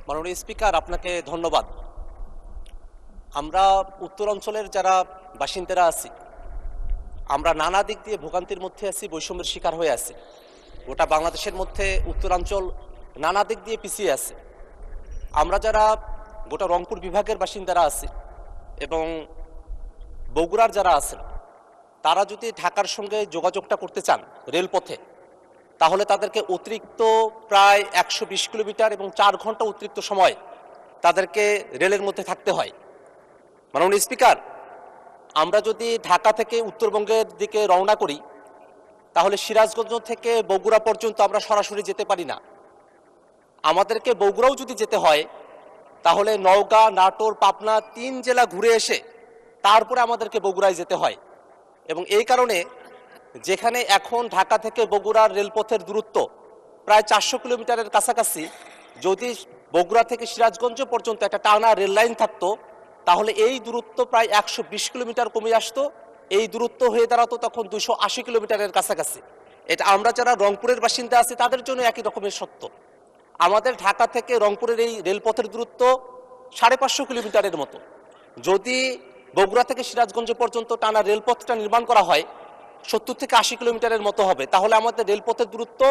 মাননীয় স্পিকার, আপনাকে ধন্যবাদ। আমরা উত্তরাঞ্চলের যারা বাসিন্দারা আছি, আমরা নানা দিক দিয়ে ভোগান্তির মধ্যে আছি, বৈষম্যের শিকার হয়ে আছি। গোটা বাংলাদেশের মধ্যে উত্তরাঞ্চল নানা দিক দিয়ে পিছিয়ে আছে। আমরা যারা গোটা রংপুর বিভাগের বাসিন্দারা আছি এবং বগুড়ার যারা আছেন, তারা যদি ঢাকার সঙ্গে যোগাযোগটা করতে চান রেলপথে, তাহলে তাদেরকে অতিরিক্ত প্রায় 120 কিলোমিটার এবং 4 ঘন্টা অতিরিক্ত সময় তাদেরকে রেলের মধ্যে থাকতে হয়। মাননীয় স্পিকার, আমরা যদি ঢাকা থেকে উত্তরবঙ্গের দিকে রওনা করি, তাহলে সিরাজগঞ্জ থেকে বগুড়া পর্যন্ত আমরা সরাসরি যেতে পারি না। আমাদেরকে বগুড়াও যদি যেতে হয়, তাহলে নওগাঁ, নাটোর, পাবনা 3 জেলা ঘুরে এসে তারপরে আমাদেরকে বগুড়ায় যেতে হয়। এবং এই কারণে যেখানে এখন ঢাকা থেকে বগুড়ার রেলপথের দূরত্ব প্রায় 400 কিলোমিটারের কাছাকাছি, যদি বগুড়া থেকে সিরাজগঞ্জ পর্যন্ত একটা টানা রেল লাইন থাকতো, তাহলে এই দূরত্ব প্রায় 120 কিলোমিটার কমে আসতো। এই দূরত্ব হয়ে দাঁড়াতো তখন 280 কিলোমিটারের কাছাকাছি। এটা আমরা যারা রংপুরের বাসিন্দা আছি তাদের জন্য একই রকমের সত্য। আমাদের ঢাকা থেকে রংপুরের এই রেলপথের দূরত্ব 550 কিলোমিটারের মতো। যদি বগুড়া থেকে সিরাজগঞ্জ পর্যন্ত টানা রেলপথটা নির্মাণ করা হয়, 70 থেকে 80 কিলোমিটারের মতো হবে। তাহলে আমাদের রেলপথের দূরত্ব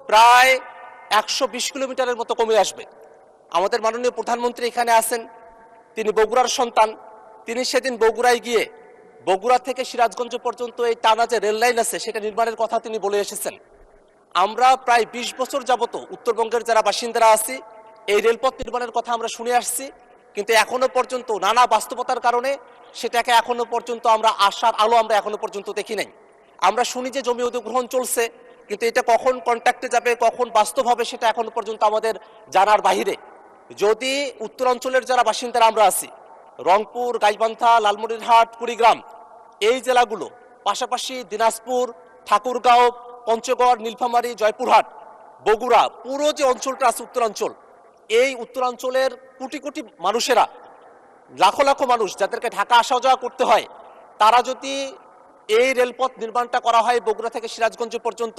প্রায় 120 কিলোমিটারের মতো কমে আসবে। আমাদের মাননীয় প্রধানমন্ত্রী এখানে আছেন, তিনি বগুড়ার সন্তান। তিনি সেদিন বগুড়ায় গিয়ে বগুড়া থেকে সিরাজগঞ্জ পর্যন্ত এই টানা যে রেল লাইন আছে সেটা নির্মাণের কথা তিনি বলে এসেছেন। আমরা প্রায় 20 বছর যাবত উত্তরবঙ্গের যারা বাসিন্দারা আছি, এই রেলপথ নির্মাণের কথা আমরা শুনে আসছি, কিন্তু এখনো পর্যন্ত নানা বাস্তবতার কারণে সেটাকে এখনো পর্যন্ত আমরা আশার আলো আমরা এখনো পর্যন্ত দেখি নাই। আমরা শুনি যে জমি অধিগ্রহণ চলছে, কিন্তু এটা কখন কন্ট্রাক্টে যাবে, কখন বাস্তব হবে, সেটা এখনো পর্যন্ত আমাদের জানার বাহিরে। যদি উত্তরাঞ্চলের যারা বাসিন্দারা আমরা আছি, রংপুর, গাইবান্ধা, লালমনিরহাট, কুড়িগ্রাম, এই জেলাগুলো, পাশাপাশি দিনাজপুর, ঠাকুরগাঁও, পঞ্চগড়, নীলফামারী, জয়পুরহাট, বগুড়া, পুরো যে অঞ্চলটা আছে উত্তরাঞ্চল, এই উত্তরাঞ্চলের কোটি কোটি মানুষেরা, লাখো লাখো মানুষ যাদেরকে ঢাকা আসা যাওয়া করতে হয়, তারা যদি এই রেলপথ নির্মাণটা করা হয় বগুড়া থেকে সিরাজগঞ্জ পর্যন্ত,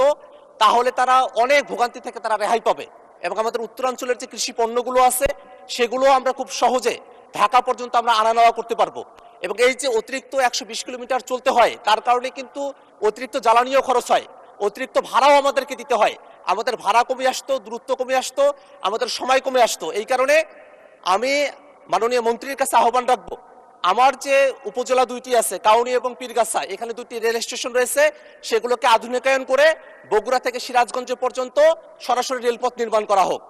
তাহলে তারা অনেক ভোগান্তি থেকে তারা রেহাই পাবে। এবং আমাদের উত্তরাঞ্চলের যে কৃষি পণ্যগুলো আছে সেগুলো আমরা খুব সহজে ঢাকা পর্যন্ত আমরা আনা নেওয়া করতে পারবো। এবং এই যে অতিরিক্ত 120 কিলোমিটার চলতে হয়, তার কারণে কিন্তু অতিরিক্ত জ্বালানিও খরচ হয়, অতিরিক্ত ভাড়াও আমাদেরকে দিতে হয়। আমাদের ভাড়া কমে আসতো, দূরত্ব কমে আসতো, আমাদের সময় কমে আসতো। এই কারণে আমি মাননীয় মন্ত্রীর কাছে আহ্বান রাখবো, আমার যে উপজেলা দুইটি আছে, কাউনী এবং পীরগাছা, এখানে দুটি রেল স্টেশন রয়েছে, সেগুলোকে আধুনিকায়ন করে বগুড়া থেকে সিরাজগঞ্জ পর্যন্ত সরাসরি রেলপথ নির্মাণ করা হোক।